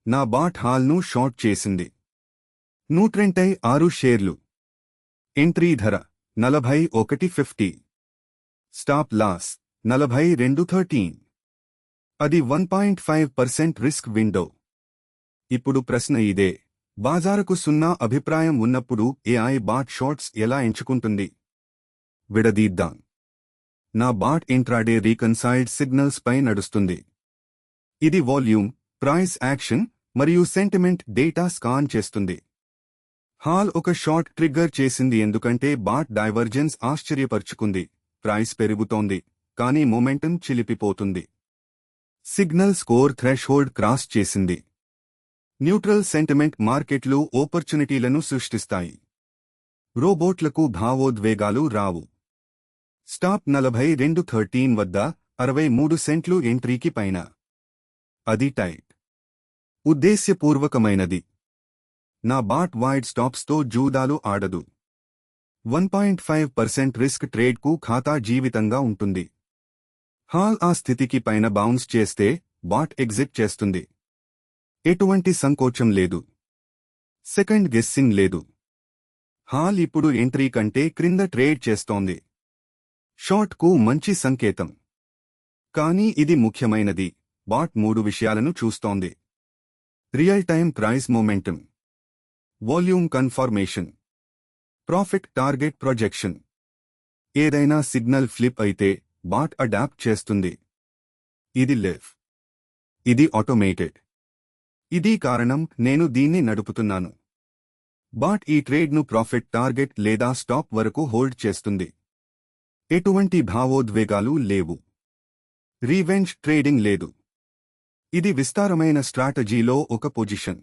నా bat హాల్ను short చేసింది. 126 షేర్లు. ఎంట్రీ ధర 41.50. Stop loss 42.13. అది 1.5% రిస్క్ విండో. ఇప్పుడు ప్రశ్న ఇదే: బాజారుకు 0 అభిప్రాయం ఉన్నప్పుడు AI బాట్ షార్ట్స్ ఎలా ఎంచుకుంటుంది? విడదీద్దాం. నా బాట్ ఇంట్రాడే రీకన్సైల్డ్ సిగ్నల్స్ పై నడుస్తుంది. ఇది వాల్యూమ్, ప్రైస్ యాక్షన్ మరియు సెంటిమెంట్ డేటా స్కాన్ చేస్తుంది. హాల్ ఒక షార్ట్ ట్రిగ్గర్ చేసింది ఎందుకంటే బాట్ డైవర్జెన్స్ ఆశ్చర్యపరుచుకుంది. ప్రైస్ పెరుగుతోంది, కానీ మొమెంటం చిలిపిపోతుంది. సిగ్నల్ స్కోర్ థ్రెష్హోల్డ్ క్రాస్ చేసింది. న్యూట్రల్ సెంటిమెంట్ మార్కెట్లు ఆపర్చునిటీలను సృష్టిస్తాయి. రోబోట్లకు భావోద్వేగాలు రావు. స్టాప్ 42.13 వద్ద 63 సెంట్లు ఎంట్రీకి పైన. అది టైట్. ఉద్దేశ్యపూర్వకమైనది. నా బాట్ వైడ్ స్టాప్స్తో జూదాలు ఆడదు. 1.5% రిస్క్ ట్రేడ్కు ఖాతా జీవితంగా ఉంటుంది. హాల్ ఆ స్థితికి పైన బౌన్స్ చేస్తే బాట్ ఎగ్జిట్ చేస్తుంది. ఎటువంటి సంకోచం లేదు. సెకండ్ గెస్సింగ్ లేదు. హాల్ ఇప్పుడు ఎంట్రీ కంటే క్రింద ట్రేడ్ చేస్తోంది. షార్ట్కు మంచి సంకేతం. కానీ ఇది ముఖ్యమైనది. బాట్ 3 విషయాలను చూస్తోంది: real time price momentum, volume confirmation, profit target projection. ఏదైనా సిగ్నల్ ఫ్లిప్ అయితే బాట్ అడాప్ట్ చేస్తుంది. ఇది లివ్. ఇది ఆటోమేటెడ్. ఇది కారణం నేను దీన్ని నడుపుతున్నాను. బాట్ ఈ ట్రేడ్ను ప్రాఫిట్ టార్గెట్ లేదా స్టాప్ వరకు హోల్డ్ చేస్తుంది. ఎటువంటి భావోద్వేగాలు లేవు. రీవెంజ్ ట్రేడింగ్ లేదు. ఇది విస్తారమైన స్ట్రాటజీలో ఒక పొజిషన్.